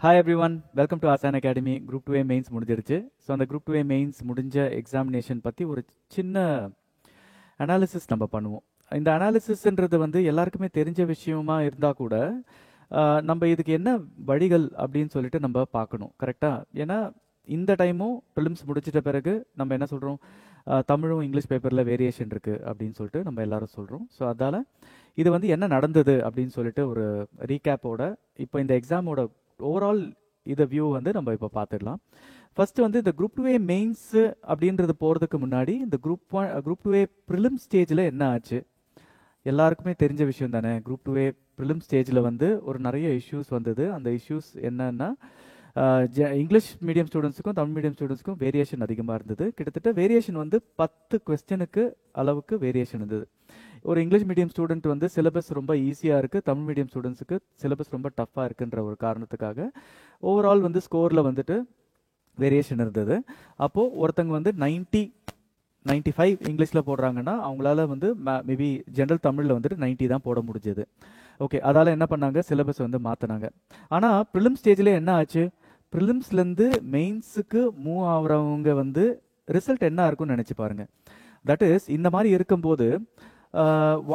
Hi every one, welcome to ஆசான் academy. Group 2A mains முடிஞ்சிருச்சு. So அந்த group 2A mains முடிஞ்ச examination பற்றி ஒரு சின்ன அனாலிசிஸ் நம்ம பண்ணுவோம். இந்த அனாலிசிஸ்ன்றது வந்து எல்லாருக்குமே தெரிஞ்ச விஷயமா இருந்தால் கூட நம்ம இதுக்கு என்ன வழிகள் அப்படின்னு சொல்லிட்டு நம்ம பார்க்கணும். கரெக்டாக? ஏன்னா இந்த டைமும் ப்ரிலிம்ஸ் முடிச்சிட்ட பிறகு நம்ம என்ன சொல்கிறோம், தமிழும் இங்கிலீஷ் பேப்பரில் வேரியேஷன் இருக்குது அப்படின்னு சொல்லிட்டு நம்ம எல்லாரும் சொல்கிறோம். ஸோ அதால் இது வந்து என்ன நடந்தது அப்படின்னு சொல்லிட்டு ஒரு ரீகேப்போட இப்போ இந்த எக்ஸாமோட ஓவரால் இதை வியூ வந்து நம்ம இப்போ பார்த்துடலாம். ஃபர்ஸ்ட் வந்து இந்த குரூப் 2A மெயின்ஸ் அப்படின்றது போகிறதுக்கு முன்னாடி இந்த குரூப் 2A ப்ரிலிம் ஸ்டேஜில் என்ன ஆச்சு எல்லாருக்குமே தெரிஞ்ச விஷயம் தானே. குரூப் 2A ப்ரிலிம் ஸ்டேஜில் வந்து ஒரு நிறைய இஷ்யூஸ் வந்தது. அந்த இஷ்யூஸ் என்னன்னா, இங்கிலீஷ் மீடியம் ஸ்டூடெண்ட்ஸுக்கும் தமிழ் மீடியம் ஸ்டூடெண்ட்ஸுக்கும் வேரியேஷன் அதிகமாக இருந்தது. கிட்டத்தட்ட வேரியேஷன் வந்து 10 கொஸ்டினுக்கு அளவுக்கு வேரியேஷன் இருந்தது. ஒரு இங்கிலீஷ் மீடியம் ஸ்டூடெண்ட் வந்து சிலபஸ் ரொம்ப ஈஸியாக இருக்குது, தமிழ் மீடியம் ஸ்டூடெண்ட்ஸுக்கு சிலபஸ் ரொம்ப டஃப்பாக இருக்குன்ற ஒரு காரணத்துக்காக ஓவரால் வந்து ஸ்கோரில் வந்துட்டு வேரியேஷன் இருந்தது. அப்போது ஒருத்தங்க வந்து 95 இங்கிலீஷில் போடுறாங்கன்னா அவங்களால வந்து மேபி ஜென்ரல் தமிழில் வந்துட்டு 90 தான் போட முடிஞ்சது. ஓகே, அதால் என்ன பண்ணாங்க, சிலபஸ் வந்து மாற்றினாங்க. ஆனால் ப்ரிலிம் ஸ்டேஜில் என்ன ஆச்சு, ப்ரிலிம்ஸ்லேருந்து மெயின்ஸுக்கு மூவ் ஆகிறவங்க வந்து ரிசல்ட் என்ன இருக்கும்னு நினச்சி பாருங்கள். தட் இஸ் இந்த மாதிரி இருக்கும்போது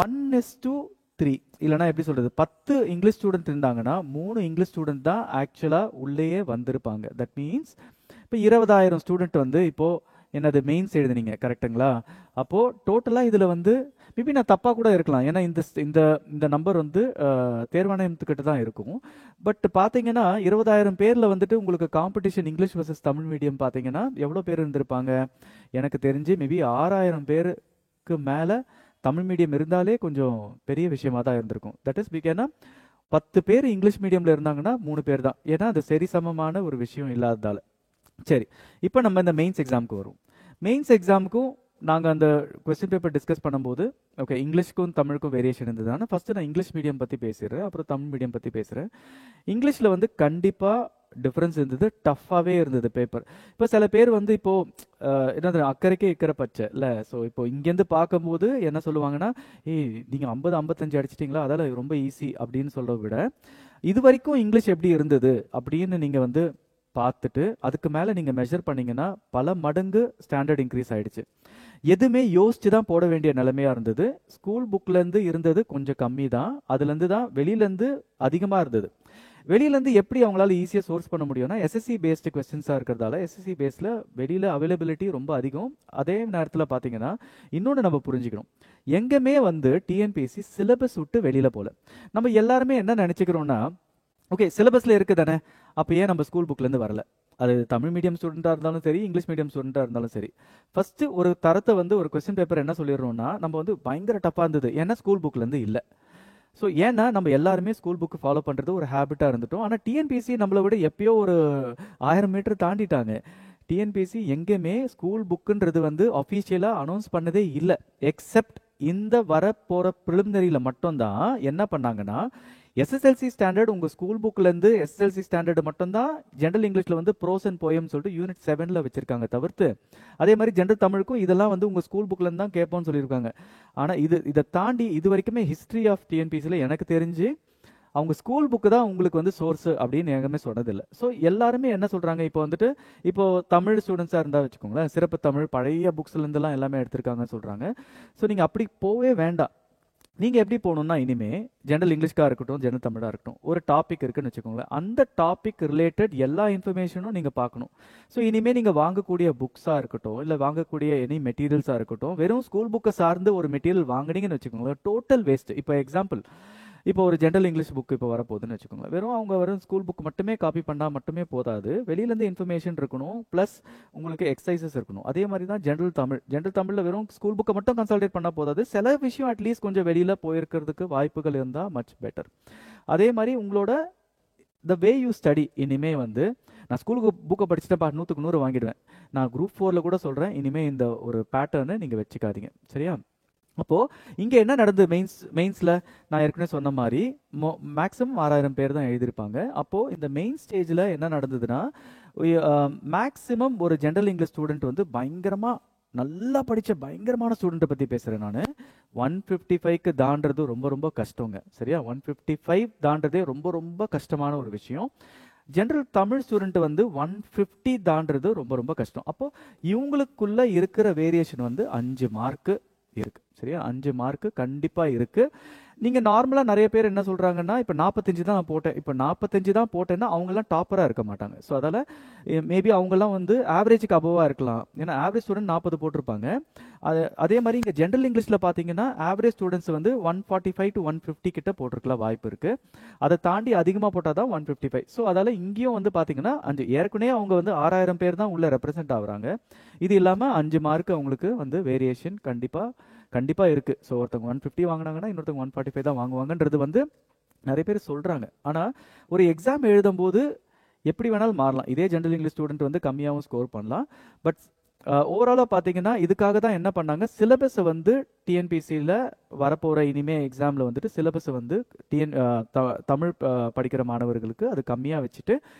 1:3 இல்லைனா எப்படி சொல்கிறது, 10 இங்கிலீஷ் ஸ்டூடெண்ட் இருந்தாங்கன்னா 3 இங்கிலீஷ் ஸ்டூடெண்ட் தான் ஆக்சுவலாக உள்ளேயே வந்திருப்பாங்க. தட் மீன்ஸ் இப்போ 20,000 ஸ்டூடெண்ட் வந்து இப்போது என்னது மெயின்ஸ் எழுதுனீங்க, கரெக்டுங்களா? அப்போது டோட்டலாக இதில் வந்து மேபி நான் தப்பாக கூட இருக்கலாம், ஏன்னா இந்த இந்த இந்த நம்பர் வந்து தேர்வாணையத்துக்கிட்ட தான் இருக்கும். பட் பார்த்தீங்கன்னா 20,000 பேரில் வந்துட்டு உங்களுக்கு competition English versus Tamil medium பார்த்தீங்கன்னா எவ்வளோ பேர் இருந்திருப்பாங்க? எனக்கு தெரிஞ்சு மேபி 6,000 பேருக்கு மேலே தமிழ் மீடியம் இருந்தாலே கொஞ்சம் பெரிய விஷயமா தான் இருந்திருக்கும். தட் இஸ் ஏன்னா 10 பேர் இங்கிலீஷ் மீடியமில் இருந்தாங்கன்னா 3 பேர் தான், ஏன்னா அது சரிசமமான ஒரு விஷயம் இல்லாததால். சரி, இப்போ நம்ம இந்த மெயின்ஸ் எக்ஸாமுக்கு வரும். மெயின்ஸ் எக்ஸாமுக்கும் நாங்கள் அந்த கொஸ்டின் பேப்பர் டிஸ்கஸ் பண்ணும்போது ஓகே, இங்கிலீஷ்க்கும் தமிழுக்கும் வேரியேஷன் இருந்ததுன்னா ஃபஸ்ட்டு நான் இங்கிலீஷ் மீடியம் பற்றி பேசுகிறேன், அப்புறம் தமிழ் மீடியம் பற்றி பேசுகிறேன். இங்கிலீஷில் வந்து கண்டிப்பாக டிஃப்ரென்ஸ் இருந்தது, டஃப்பாகவே இருந்தது பேப்பர். இப்போ சில பேர் வந்து இப்போது என்னது அக்கறைக்கே இக்கிற பச்சை இல்லை. ஸோ இப்போ இங்கேருந்து பார்க்கும்போது என்ன சொல்லுவாங்கன்னா, நீங்கள் 50-55 அடிச்சிட்டிங்களா, அதால் ரொம்ப ஈஸி அப்படின்னு சொல்கிறத விட இது வரைக்கும் இங்கிலீஷ் எப்படி இருந்தது அப்படின்னு நீங்கள் வந்து பார்த்துட்டு அதுக்கு மேலே நீங்கள் மெஷர் பண்ணிங்கன்னா பல மடங்கு ஸ்டாண்டர்ட் இன்க்ரீஸ் ஆகிடுச்சு. எதுவுமே யோசிச்சு தான் போட வேண்டிய நிலைமையாக இருந்தது. ஸ்கூல் புக்லேருந்து இருந்தது கொஞ்சம் கம்மி தான், அதுலேருந்து தான் வெளியிலேருந்து அதிகமாக இருந்தது. வெளியிலேருந்து எப்படி அவங்களால ஈஸியாக சோர்ஸ் பண்ண முடியும்னா எஸ்எஸ்சி பேஸ்டு கொஸ்டின்ஸாக இருக்கிறதால எஸ்எஸ்சி பேஸில் வெளியில் அவைலபிலிட்டி ரொம்ப அதிகம். அதே நேரத்தில் பார்த்தீங்கன்னா இன்னொன்று நம்ம புரிஞ்சுக்கணும், எங்கேயுமே வந்து டிஎன்பிஎஸ்சி சிலபஸ் விட்டு வெளியில் போகல. நம்ம எல்லாருமே என்ன நினச்சிக்கிறோன்னா, ஓகே சிலபஸில் இருக்குது தானே, அப்போ ஏன் நம்ம ஸ்கூல் புக்லேருந்து வரல? அது தமிழ் மீடியம் ஸ்டூடெண்ட்டாக இருந்தாலும் சரி, இங்கிலீஷ் மீடியம் ஸ்டூடெண்ட்டாக இருந்தாலும் சரி, ஃபஸ்ட்டு ஒரு தரத்தை வந்து ஒரு கொஸ்டின் பேப்பர் என்ன சொல்லிடுறோம்னா, நம்ம வந்து பயங்கர டஃப்பாக இருந்தது ஏன்னா ஸ்கூல் புக்லேருந்து இல்லை. ஸோ ஏன்னா நம்ம எல்லாருமே ஸ்கூல் புக்கு ஃபாலோ பண்ணுறது ஒரு ஹேபிட்டாக இருந்துட்டோம். ஆனால் டிஎன்பிஎஸ்சி நம்மளை விட எப்பயோ ஒரு 1000 மீட்டர் தாண்டிட்டாங்க. டிஎன்பிஎஸ்சி எங்கேயுமே ஸ்கூல் புக்குன்றது வந்து அஃபீஷியலாக அனௌன்ஸ் பண்ணதே இல்லை. எக்ஸப்ட் இந்த வரப்போகிற ப்ரிலிமினரியில் மட்டும்தான் என்ன பண்ணாங்கன்னா, எஸ்எஸ்எல்சி ஸ்டாண்டர்ட் உங்கள் ஸ்கூல் புக்லேருந்து எஸ்எஸ்எல்சி ஸ்டாண்டர்டு மட்டும்தான் ஜென்ரல் இங்கிலீஷில் வந்து ப்ரோஸ் அண்ட் போயம் சொல்லிட்டு யூனிட் 7 வச்சுருக்காங்க தவிர்த்து, அதே மாதிரி ஜென்ரல் தமிழுக்கும் இதெல்லாம் வந்து உங்கள் ஸ்கூல் புக்லேருந்து தான் கேட்போம்னு சொல்லியிருக்காங்க. ஆனால் இதை தாண்டி இது வரைக்குமே ஹிஸ்ட்ரி ஆஃப் டிஎன்பிசியில் எனக்கு தெரிஞ்சு அவங்க ஸ்கூல் புக்கு தான் உங்களுக்கு வந்து சோர்ஸு அப்படின்னு எங்கேயுமே சொன்னதில்லை. ஸோ எல்லாருமே என்ன சொல்கிறாங்க, இப்போ வந்துட்டு இப்போது தமிழ் ஸ்டூடெண்ட்ஸாக இருந்தால் வச்சுக்கோங்களேன், சிறப்பு தமிழ் பழைய புக்ஸ்லேருந்துலாம் எல்லாமே எடுத்திருக்காங்கன்னு சொல்கிறாங்க. ஸோ நீங்கள் அப்படி போவே வேண்டாம். நீங்கள் எப்படி போகணுன்னா, இனிமேல் ஜென்ரல் இங்கிலீஷ்காக இருக்கட்டும், ஜென்ரல் தமிழாக இருக்கட்டும், ஒரு டாபிக் இருக்குன்னு வச்சுக்கோங்களேன், அந்த டாபிக் ரிலேட்டட் எல்லா இன்ஃபர்மேஷனும் நீங்கள் பார்க்கணும். ஸோ இனிமேல் நீங்கள் வாங்கக்கூடிய புக்ஸாக இருக்கட்டும், இல்லை வாங்கக்கூடிய எனி மெட்டீரியல்ஸாக இருக்கட்டும், வெறும் ஸ்கூல் புக்கை சார்ந்து ஒரு மெட்டீரியல் வாங்கினீங்கன்னு வச்சுக்கோங்களேன், டோட்டல் வேஸ்ட். இப்போ எக்ஸாம்பிள், இப்போ ஒரு ஜென்ரல் இங்கிலீஷ் புக் இப்போ வரப்போகுதுன்னு வச்சுக்கோங்களேன், வெறும் ஸ்கூல் புக் மட்டுமே காப்பி பண்ணால் மட்டுமே போதாது, வெளியிலேருந்து இன்ஃபர்மேஷன் இருக்கணும், ப்ளஸ் உங்களுக்கு எக்ஸசைசஸ் இருக்கணும். அதே மாதிரி தான் ஜென்ரல் தமிழில் வெறும் ஸ்கூல் புக்கை மட்டும் கன்சல்டேட் பண்ணால் போதாது, சில விஷயம் அட்லீஸ்ட் கொஞ்சம் வெளியில் போயிருக்கிறதுக்கு வாய்ப்புகள் இருந்தால் மச் பெட்டர். அதே மாதிரி உங்களோட த வே யூ ஸ்டடி, இனிமேல் வந்து நான் ஸ்கூலுக்கு புக்கை படிச்சுட்டேன் 100க்கு 100 வாங்கிடுவேன், நான் குரூப் 4 கூட சொல்கிறேன், இனிமேல் இந்த ஒரு பேட்டர்னை நீங்கள் வச்சுக்காதீங்க, சரியா? அப்போது இங்கே என்ன நடந்தது, மெயின்ஸில் நான் ஏற்கனவே சொன்ன மாதிரி மேக்ஸிமம் 6,000 பேர் தான் எழுதியிருப்பாங்க. அப்போது இந்த மெயின் ஸ்டேஜில் என்ன நடந்ததுன்னா, மேக்ஸிமம் ஒரு ஜென்ரல் இங்கிலீஷ் ஸ்டூடெண்ட் வந்து பயங்கரமாக நல்லா படித்த பயங்கரமான ஸ்டூடெண்ட்டை பற்றி பேசுகிறேன் நான். 155க்கு தாண்டது ரொம்ப ரொம்ப கஷ்டங்க, சரியா? 155 தாண்டதே ரொம்ப ரொம்ப கஷ்டமான ஒரு விஷயம். ஜென்ரல் தமிழ் ஸ்டூடெண்ட் வந்து 150 தாண்டது ரொம்ப ரொம்ப கஷ்டம். அப்போ இவங்களுக்குள்ள இருக்கிற வேரியேஷன் வந்து 5 மார்க்கு இருக்கு. சரியா, 5 மார்க்கு கண்டிப்பா இருக்கு. நீங்க நார்மலா நிறைய பேர் என்ன சொல்றாங்கன்னா, இப்ப 45 தான் நான் போட்டேன், இப்ப 45 தான் போட்டேன்னா அவங்க எல்லாம் டாப்பரா இருக்க மாட்டாங்க. ஸோ அதால மேபி அவங்க எல்லாம் வந்து ஆவரேஜுக்கு அபோவா இருக்கலாம். ஏன்னா ஆவரேஜ் ஸ்டூடெண்ட் 40 போட்டிருப்பாங்க. அதே மாதிரி இங்க ஜென்ரல் இங்கிலீஷ்ல பாத்தீங்கன்னா ஆவரேஜ் ஸ்டூடெண்ட்ஸ் வந்து 145 to 150 கிட்ட போட்டிருக்கலாம் வாய்ப்பு இருக்கு. அதை தாண்டி அதிகமா போட்டாதான் 155. ஸோ அதால இங்கேயும் வந்து பாத்தீங்கன்னா ஏற்கனவே அவங்க வந்து 6000 பேர் தான் உள்ள ரெப்ரசென்ட் ஆகுறாங்க. இது இல்லாம 5 மார்க் அவங்களுக்கு வந்து வேரியேஷன் கண்டிப்பா இருக்கு. ஸோ ஒருத்தவங்க 150 வாங்கினாங்கன்னா இன்னொருத்தவங்க 145 தான் வாங்குவாங்கன்றது வந்து நிறைய பேர் சொல்றாங்க. ஆனா ஒரு எக்ஸாம் எழுதும் போது எப்படி வேணாலும் மாறலாம். இதே ஜென்ரல் இங்கிலீஷ் ஸ்டூடெண்ட் வந்து கம்மியாகவும் ஸ்கோர் பண்ணலாம். பட் ஓவராலாக பார்த்தீங்கன்னா இதுக்காக தான் என்ன பண்ணாங்க, சிலபஸை வந்து டிஎன்பிசியில் வரப்போகிற இனிமே எக்ஸாமில் வந்துட்டு சிலபஸை வந்து தமிழ் படிக்கிற மாணவர்களுக்கு அது கம்மியாக வச்சுட்டு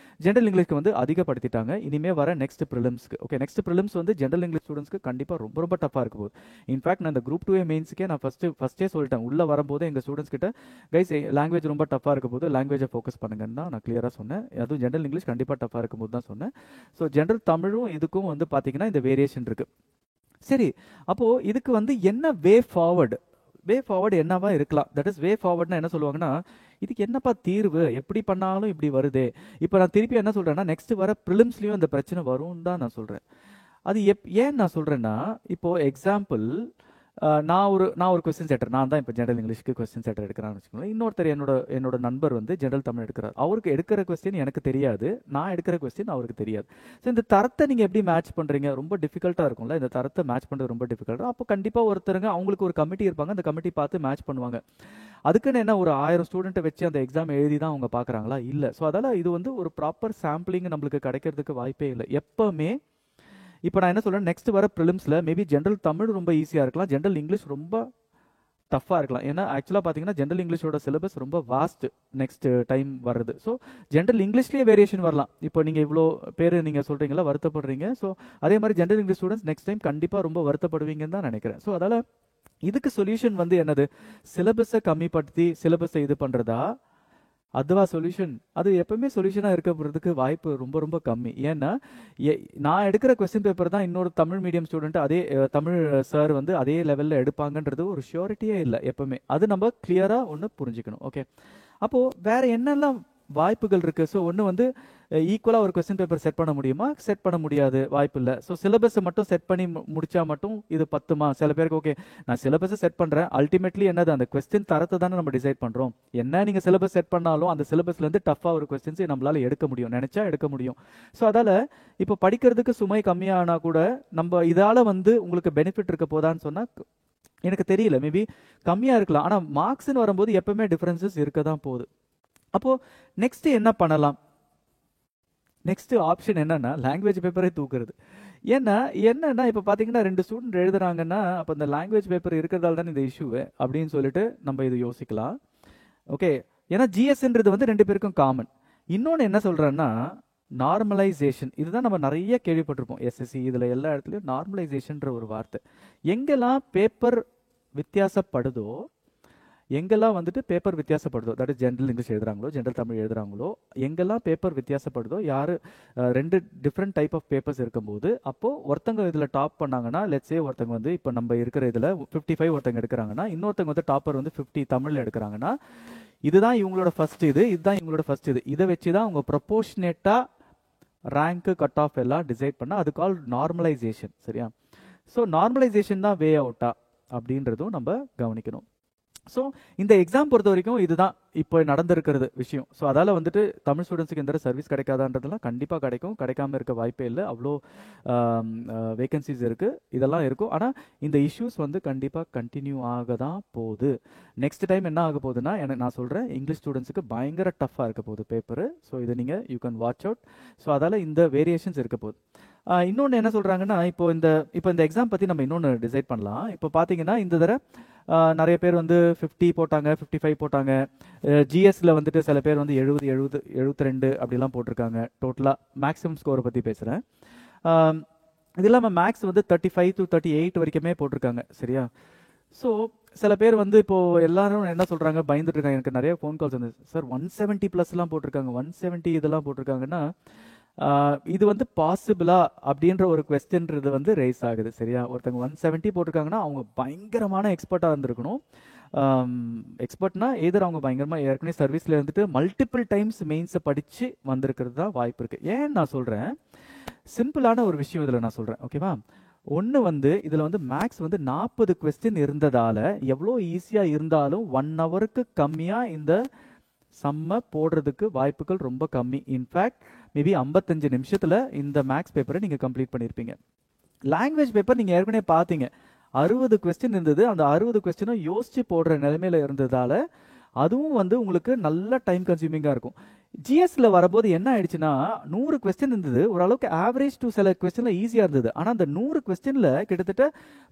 ஜென்ரல் இங்கிலீஷ்க்கு வந்து அதிகப்படுத்திட்டாங்க. இனிமே வர நெக்ஸ்ட் ப்ரிலிம்ஸ்க்கு. ஓகே, நெக்ஸ்ட் ப்ரிலிம்ஸ் வந்து ஜென்ரல் இங்கிலீஷ் ஸ்டூடெண்ட்ஸ்க்கு கண்டிப்பாக ரொம்ப ரொம்ப டஃபாக இருக்க போகுது. இன்ஃபேக்ட் நான் இந்த குரூப் 2A மெயின்ஸுக்கே நான் ஃபஸ்ட்டே சொல்லிட்டேன், உள்ளே வரும்போது எங்கள் ஸ்டூடெண்ட்ஸ் கிட்ட கைஸ் லாங்குவேஜ் ரொம்ப டஃபாக இருக்க போது லாங்குவேஜை ஃபோக்கஸ் பண்ணுங்கன்னு தான் நான் கிளியராக சொன்னேன். அதுவும் ஜென்ரல் இங்கிலீஷ் கண்டிப்பாக டஃபாக இருக்கும் போது தான் சொன்னேன். ஸோ ஜென்ரல் தமிழும் இதுக்கும் வந்து பார்த்தீங்கன்னா இந்த வேரியேஷன் இருக்கு. சரி, அப்போ இதுக்கு வந்து என்ன வே ஃபார்வர்டு என்னவா இருக்கலாம்? தட் இஸ் வே ஃபார்வர்ட்னா என்ன சொல்லுவாங்கன்னா, இதுக்கு என்னப்பா தீர்வு, எப்படி பண்ணாலும் இப்படி வருதே. இப்போ நான் திருப்பி என்ன சொல்றேன்னா, நெக்ஸ்ட் வர ப்ரிலிம்ஸ்லயும் இந்த பிரச்சனை வரும்னு தான் நான் சொல்றேன். அது ஏன் நான் சொல்றேன்னா, இப்போ எக்ஸாம்பிள் நான் ஒரு கொஸ்டின் செட்டர், நான் தான் இப்போ ஜென்ரல் இங்கிலீஷ்க்கு கொஸ்டின் செட்டர் எடுக்கிறான்னு வச்சுக்கோங்களேன். இன்னொருத்தர் என்னோட நண்பர் வந்து ஜென்ரல் தமிழ் எடுக்கிறார். அவருக்கு எடுக்கிற கொஸ்டின் எனக்கு தெரியாது, நான் எடுக்கிற கொஸ்டின் அவருக்கு தெரியாது. ஸோ இந்த தரத்தை நீங்கள் எப்படி மேட்ச் பண்ணுறீங்க? ரொம்ப டிஃபிகல்ட்டாக இருக்கும்ல, இந்த தரத்தை மேட்ச் பண்ணுறது ரொம்ப டிஃபிகல்ட்டாக. அப்போ கண்டிப்பாக ஒருத்தருங்க அவங்களுக்கு ஒரு கமிட்டி இருப்பாங்க, அந்த கமிட்டி பார்த்து மேட்ச் பண்ணுவாங்க. அதுக்குன்னு என்ன ஒரு 1000 ஸ்டூடெண்ட்டை வச்சு அந்த எக்ஸாம் எழுதி தான் அவங்க பார்க்குறாங்களா? இல்லை. ஸோ அதால் இது வந்து ஒரு ப்ராப்பர் சாம்பிளிங் நம்மளுக்கு கிடைக்கிறதுக்கு வாய்ப்பே இல்லை எப்போவுமே. இப்போ நான் என்ன சொல்றேன், நெக்ஸ்ட் வர ப்ரிலிம்ஸ்ல மேபி ஜென்ரல் தமிழ் ரொம்ப ஈஸியாக இருக்கலாம், ஜென்ரல் இங்கிலீஷ் ரொம்ப டஃப்பாக இருக்கலாம். ஏன்னா ஆக்சுவலாக பார்த்தீங்கன்னா ஜென்ரல் இங்கிலீஷோட சிலபஸ் ரொம்ப வாஸ்ட் நெக்ஸ்ட் டைம் வருது. ஸோ ஜென்ரல் இங்கிலீஷ்லேயே வேரியேஷன் வரலாம். இப்போ நீங்கள் இவ்வளோ பேர் நீங்கள் சொல்கிறீங்களா, வருத்தப்படுறீங்க. ஸோ அதே மாதிரி general English students next time கண்டிப்பாக ரொம்ப வருத்தப்படுவீங்கன்னு தான் நினைக்கிறேன். ஸோ அதால் இதுக்கு சொல்யூஷன் வந்து என்னது, சிலபஸை கம்மிப்படுத்தி சிலபஸை இது பண்ணுறதா? அதுவா சொல்யூஷன்? அது எப்பவுமே சொல்யூஷனாக இருக்கப்படுறதுக்கு வாய்ப்பு ரொம்ப ரொம்ப கம்மி. ஏன்னா நான் எடுக்கிற கொஸ்டின் பேப்பர் தான் இன்னொரு தமிழ் மீடியம் ஸ்டூடெண்ட் அதே தமிழ் சார் வந்து அதே லெவலில் எடுப்பாங்கன்றது ஒரு ஷியோரிட்டியே இல்லை எப்பவுமே. அது நம்ம கிளியராக ஒன்று புரிஞ்சுக்கணும். ஓகே, அப்போது வேற என்னெல்லாம் வாய்ப்புகள் இருக்குது? ஸோ ஒன்று வந்து ஈக்குவலாக ஒரு கொஸ்டின் பேப்பர் செட் பண்ண முடியுமா? செட் பண்ண முடியாது, வாய்ப்பு இல்லை. ஸோ சிலபஸை மட்டும் செட் பண்ணி முடிச்சா மட்டும் இது பத்துமா? சில பேருக்கு ஓகே நான் சிலபஸை செட் பண்ணுறேன், அல்டிமேட்லி என்னது அந்த கொஸ்டின் தரத்தை தானே நம்ம டிசைட் பண்ணுறோம். என்ன நீங்கள் சிலபஸ் செட் பண்ணாலும் அந்த சிலபஸ்லேருந்து டஃப்பாக ஒரு கொஸ்டின்ஸ் நம்மளால் எடுக்க முடியும், நினச்சா எடுக்க முடியும். ஸோ அதால் இப்போ படிக்கிறதுக்கு சுமை கம்மியானா கூட நம்ம இதால் வந்து உங்களுக்கு பெனிஃபிட் இருக்க போதான்னு சொன்னால் எனக்கு தெரியல, மேபி கம்மியாக இருக்கலாம். ஆனால் மார்க்ஸ்ன்னு வரும்போது எப்பவுமே டிஃப்ரென்சஸ் இருக்க தான் போகுது. அப்போது நெக்ஸ்ட் என்ன பண்ணலாம்? நெக்ஸ்ட் ஆப்ஷன் என்னன்னா லாங்குவேஜ் பேப்பரை தூக்குறது. என்னன்னா இப்போ பார்த்தீங்கன்னா 2 ஸ்டூடெண்ட் எழுதுறாங்கன்னா அப்போ இந்த லாங்குவேஜ் பேப்பர் இருக்கிறதால தான் இந்த இஷ்யூ அப்படின்னு சொல்லிட்டு நம்ம இது யோசிக்கலாம். ஓகே, ஏன்னா ஜிஎஸ்ன்றது வந்து 2 பேருக்கும் காமன். இன்னொன்று என்ன சொல்றேன்னா நார்மலைசேஷன். இதுதான் நம்ம நிறைய கேள்விப்பட்டிருப்போம் எஸ்எஸ்சி இதில் எல்லா இடத்துலையும் நார்மலைசேஷன்ற ஒரு வார்த்தை. எங்கெல்லாம் பேப்பர் வித்தியாசப்படுதோ தட் இஸ் ஜென்ரல் இங்கிலீஷ் எழுதுறாங்களோ ஜென்ரல் தமிழ் எழுதுறாங்களோ எங்கெல்லாம் பேப்பர் வித்தியாசப்படுதோ, யார் 2 டிஃப்ரெண்ட் டைப் ஆஃப் பேப்பர்ஸ் இருக்கும்போது அப்போது ஒருத்தங்க இதில் டாப் பண்ணாங்கன்னா, லெட்ஸே ஒருத்தங்க வந்து இப்போ நம்ம இருக்கிற இதில் 55 ஒருத்தங்க எடுக்கிறாங்கன்னா, இன்னொருத்தங்க வந்து டாப்பர் வந்து 50 தமிழில் எடுக்கிறாங்கன்னா, இதுதான் இவங்களோட ஃபர்ஸ்ட் இதுதான் இவங்களோட ஃபர்ஸ்ட் இதை வச்சு தான் அவங்க ப்ரொபோர்ஷனேட்டாக ரேங்க்கு கட் ஆஃப் எல்லாம் டிசைட் பண்ணால் அது கால் நார்மலைசேஷன். சரியா? ஸோ நார்மலைசேஷன் தான் வே அவுட்டா அப்படின்றதும் நம்ம கவனிக்கணும். ஸோ இந்த எக்ஸாம் பொறுத்த வரைக்கும் இதுதான் இப்போ நடந்திருக்கிறது விஷயம். ஸோ அதால் வந்துட்டு தமிழ் ஸ்டூடெண்ட்ஸுக்கு எந்த சர்வீஸ் கிடைக்காதான்றதுலாம் கண்டிப்பாக கிடைக்கும், கிடைக்காம இருக்க வாய்ப்பே இல்லை. அவ்வளோ வேகன்சிஸ் இருக்குது, இதெல்லாம் இருக்கும். ஆனால் இந்த இஷ்யூஸ் வந்து கண்டிப்பாக கண்டினியூ ஆக தான் போகுது. நெக்ஸ்ட் டைம் என்ன ஆக போகுதுன்னா, நான் சொல்கிறேன் இங்கிலீஷ் ஸ்டூடெண்ட்ஸுக்கு பயங்கர டஃப்பாக இருக்க போகுது பேப்பரு. ஸோ இதை நீங்கள் you can watch out. So அதால் இந்த வேரியேஷன்ஸ் இருக்க போகுது. இன்னொன்று என்ன சொல்கிறாங்கன்னா, இப்போ இந்த எக்ஸாம் பற்றி நம்ம இன்னொன்று டிசைட் பண்ணலாம். இப்போ பார்த்தீங்கன்னா இந்த தடவை நிறைய பேர் வந்து 50 போட்டாங்க, 55 போட்டாங்க. ஜிஎஸ்ல வந்துட்டு சில பேர் வந்து 70, 72 அப்படிலாம் போட்டிருக்காங்க. டோட்டலாக மேக்ஸிமம் ஸ்கோரை பற்றி பேசுகிறேன். இது இல்லாமல் மேக்ஸ் வந்து 35 to 38 வரைக்குமே போட்டிருக்காங்க. சரியா? ஸோ சில பேர் வந்து இப்போ எல்லாரும் என்ன சொல்றாங்க, பயந்துட்டு இருக்காங்க. எனக்கு நிறைய ஃபோன் கால்ஸ் வந்து, சார் 170 ப்ளஸ்லாம் போட்டிருக்காங்க, 170 இதெல்லாம் போட்டிருக்காங்கன்னா இது வந்து பாசிபிளா அப்படின்ற ஒரு கொஸ்டின்றது வந்து ரைஸ் ஆகுது. சரியா? ஒருத்தங்க 170 போட்டிருக்காங்கன்னா அவங்க பயங்கரமான எக்ஸ்பர்ட்டா இருந்திருக்கணும். எக்ஸ்பர்ட்னா எதர் அவங்க பயங்கரமா ஏற்கனவே சர்வீஸ்ல இருந்துட்டு மல்டிபிள் டைம்ஸ் மெயின்ஸை படிச்சு வந்திருக்கிறது தான் வாய்ப்பு இருக்கு. ஏன் நான் சொல்றேன், சிம்பிளான ஒரு விஷயம் இதில் நான் சொல்றேன். ஓகேவா? ஒன்று வந்து இதில் வந்து மேக்ஸ் வந்து 40 கொஸ்டின் இருந்ததால எவ்வளோ ஈஸியாக இருந்தாலும் 1 ஹவருக்கு கம்மியாக இந்த சம்மை போடுறதுக்கு வாய்ப்புகள் ரொம்ப கம்மி. இன்ஃபேக்ட் மேபி 55 நிமிஷத்தில் இந்த மேக்ஸ் பேப்பரை நீங்கள் கம்ப்ளீட் பண்ணியிருப்பீங்க. லாங்குவேஜ் பேப்பர் நீங்கள் ஏற்கனவே பார்த்தீங்க, 60 கொஸ்டின் இருந்தது. அந்த 60 கொஸ்டினும் யோசிச்சு போடுற நிலைமையில இருந்ததால அதுவும் வந்து உங்களுக்கு நல்ல டைம் கன்சியூமிங்காக இருக்கும். ஜிஎஸ்ல வரும்போது என்ன ஆயிடுச்சுன்னா 100 கொஸ்டின் இருந்தது, ஓரளவுக்கு ஆவரேஜ் டு சில கொஸ்டின்ல ஈஸியாக இருந்தது. ஆனால் அந்த 100 கொஸ்டின்ல கிட்டத்தட்ட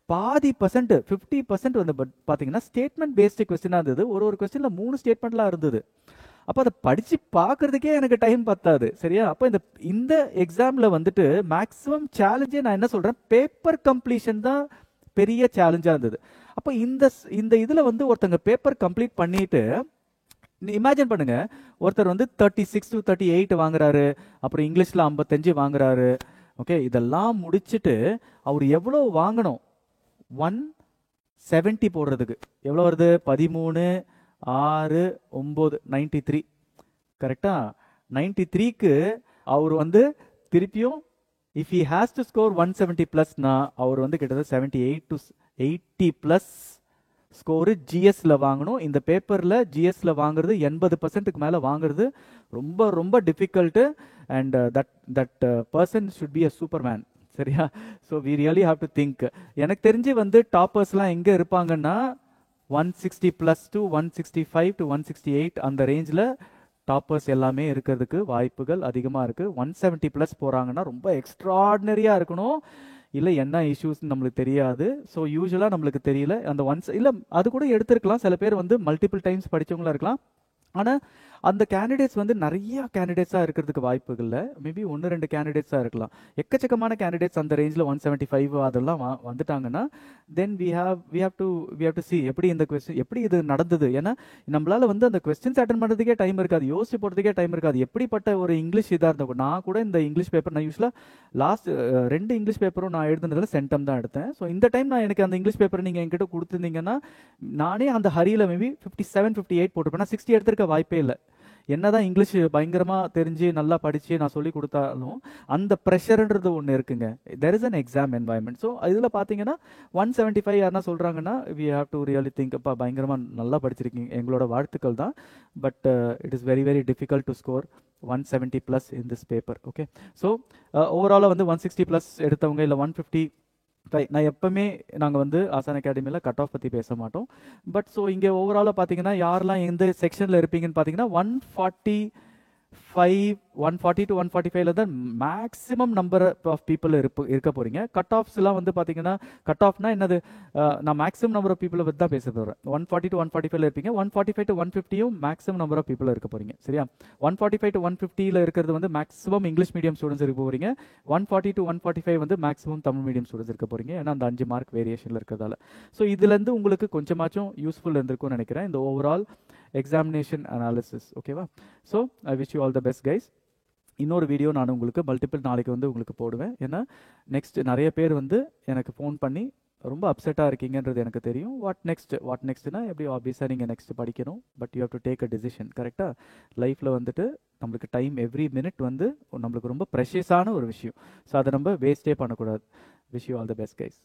பாதி பர்சன்ட் 50% வந்து பார்த்தீங்கன்னா ஸ்டேட்மெண்ட் பேஸ்டு கொஸ்டினாக இருந்தது. ஒரு கொஸ்டின்ல 3 ஸ்டேட்மெண்ட்லாம் இருந்தது. அப்போ அதை படிச்சு பார்க்கறதுக்கே எனக்கு டைம் பத்தாது. சரியா? அப்போ இந்த எக்ஸாம்ல வந்துட்டு மேக்ஸிமம் சேலஞ்சே நான் என்ன சொல்றேன், பேப்பர் கம்ப்ளீஷன் தான் பெரிய சேலஞ்சா இருந்தது. அப்போ இந்த இதுல வந்து ஒருத்தங்க பேப்பர் கம்ப்ளீட் பண்ணிட்டு இமேஜின் பண்ணுங்க, ஒருத்தர் வந்து 36 to 38 வாங்குறாரு, அப்புறம் இங்கிலீஷ்ல 55 வாங்குறாரு. ஓகே, இதெல்லாம் முடிச்சுட்டு அவர் எவ்வளவு வாங்கணும்? 170 போடுறதுக்கு எவ்வளவு வருது? 13 6 9 93. கரெக்டா? 93க்கு அவர் வந்து திருப்பியும் if he has to score 170 பிளஸ்னா அவர் வந்து கிட்டத்தட்ட 78 to 80 பிளஸ் ஸ்கோரு ஜிஎஸ்ல வாங்கணும். இந்த பேப்பர்ல ஜிஎஸ்ல வாங்குறது 80%க்கு மேல வாங்குறது ரொம்ப ரொம்ப difficult. And that person should be a superman. சரியா? So we really have to think. எனக்கு தெரிஞ்சு வந்து டாப்பர்ஸ்லாம் எங்க இருப்பாங்கன்னா 160 பிளஸ் டு 165 to 168 அந்த ரேஞ்சில் டாப்பர்ஸ் எல்லாமே இருக்கிறதுக்கு வாய்ப்புகள் அதிகமாக இருக்கு. 170 பிளஸ் போறாங்கன்னா ரொம்ப எக்ஸ்ட்ராடினரியா இருக்கணும். இல்லை என்ன இஷ்யூஸ் நம்மளுக்கு தெரியாது. ஸோ யூஸ்வலாக நம்மளுக்கு தெரியல. அந்த இல்லை அது கூட எடுத்திருக்கலாம். சில பேர் வந்து மல்டிபிள் டைம்ஸ் படித்தவங்களா இருக்கலாம். ஆனால் அந்த கேண்டிடேட்ஸ் வந்து நிறைய கேண்டிடேட்ஸாக இருக்கிறதுக்கு வாய்ப்புகள் இல்லை. மேபி 1-2 கேண்டிடேட்ஸாக இருக்கலாம். எக்கச்சக்கமான கேண்டிடேட்ஸ் அந்த ரேஞ்சில் 175 அதெல்லாம் வந்துட்டாங்கன்னா then we have to see எப்படி இந்த கொஸ்டின் எப்படி இது நடந்தது. ஏன்னா நம்மளால வந்து அந்த கொஸ்டின்ஸ் அட்டன் பண்ணுறதுக்கே டைம் இருக்காது, யோசிச்சு போகிறதுக்கே டைம் இருக்காது. எப்படிப்பட்ட ஒரு இங்கிலீஷ் இதாக இருந்தோம். நான் கூட இந்த இங்கிலீஷ் பேப்பர் நான் யூஸ்வலாக லாஸ்ட் 2 இங்கிலீஷ் பேப்பரும் நான் எழுதுனதுல சென்டம் தான் எடுத்தேன். ஸோ இந்த டைம் நான் எனக்கு அந்த இங்கிலீஷ் பேப்பர் நீங்கள் என்கிட்ட கொடுத்துருந்தீங்கன்னா நானே அந்த ஹரியில் மேபி 57 58 போட்டிருப்பேன். 60 எடுத்திருக்க வாய்ப்பே இல்லை. என்னதான் இங்கிலீஷ் பயங்கரமா தெரிஞ்சு நல்லா படிச்சு நான் சொல்லி கொடுத்தாலும் அந்த ப்ரெஷர்ன்றது ஒன்று இருக்குங்க. There is an exam environment. So இதில் பார்த்தீங்கன்னா 175 யாருன்னா சொல்றாங்கன்னா we have to really think, அப்பா பயங்கரமா நல்லா படிச்சிருக்கீங்க, எங்களோட வாழ்த்துக்கள் தான். But it is very very difficult to score 170 plus in this paper. Okay, so ஓவராலாக வந்து 160 பிளஸ் எடுத்தவங்க இல்லை 150 நான் எப்பவுமே நாங்கள் வந்து ஆசான் அகாடமியில் கட் ஆஃப் பற்றி பேச மாட்டோம். பட் ஸோ இங்கே ஓவராலாக பார்த்தீங்கன்னா யாரெல்லாம் எந்த செக்ஷனில் இருப்பீங்கன்னு பார்த்தீங்கன்னா 140 to 145 தான் மேக்ஸிமம் நம்பர் ஆஃப் பீப்புள் இருக்க போறீங்க. கட் ஆஃப்ஸ்லாம் வந்து பார்த்தீங்கன்னா கட் ஆஃப்னா என்னது, நான் மேக்ஸிமம் நம்பர் ஆஃப் பீப்புளை பற்றி தான் பேச போகிறேன். 140 to 145 இருப்பீங்க. 145 to 150யும் மேக்ஸிமம் நம்பர் ஆஃப் பீப்புள் இருக்க போறீங்க. சரியா? 145 to 150 இருக்கிறது வந்து மேக்ஸிமம் இங்கிலீஷ் மீடியம் ஸ்டூடெண்ட்ஸ் இருக்க போறீங்க. 140 to 145 வந்து மேக்ஸிமம் தமிழ் மீடியம் ஸ்டூடெண்ட்ஸ் இருக்க போறீங்க. ஏன்னா அந்த 5 மார்க் வேரியேஷன்ல இருக்கிறதால. ஸோ இதுலேருந்து உங்களுக்கு கொஞ்சமாச்சும் யூஸ்ஃபுல் இருந்திருக்கும்னு நினைக்கிறேன் இந்த ஓவரால் எக்ஸாமினேஷன் அனாலிசிஸ். ஓகேவா? So I wish you all the best guys. இன்னொரு வீடியோ நான் உங்களுக்கு மல்டிபிள் நாளைக்கு வந்து உங்களுக்கு போடுவேன். ஏன்னா நெக்ஸ்ட் நிறைய பேர் வந்து எனக்கு ஃபோன் பண்ணி ரொம்ப அப்செட்டாக இருக்கீங்கன்றது எனக்கு தெரியும். வாட் நெக்ஸ்ட்னா எப்படி ஆப்வியஸாக நீங்கள் நெக்ஸ்ட் படிக்கணும். But you have to take a decision. கரெக்டாக லைஃப்பில் வந்துட்டு நம்மளுக்கு டைம் எவ்ரி மினிட் வந்து நம்மளுக்கு ரொம்ப ப்ரெஷியஸான ஒரு விஷயம். ஸோ அதை நம்ம வேஸ்டே பண்ணக்கூடாது. Wish you all the best guys.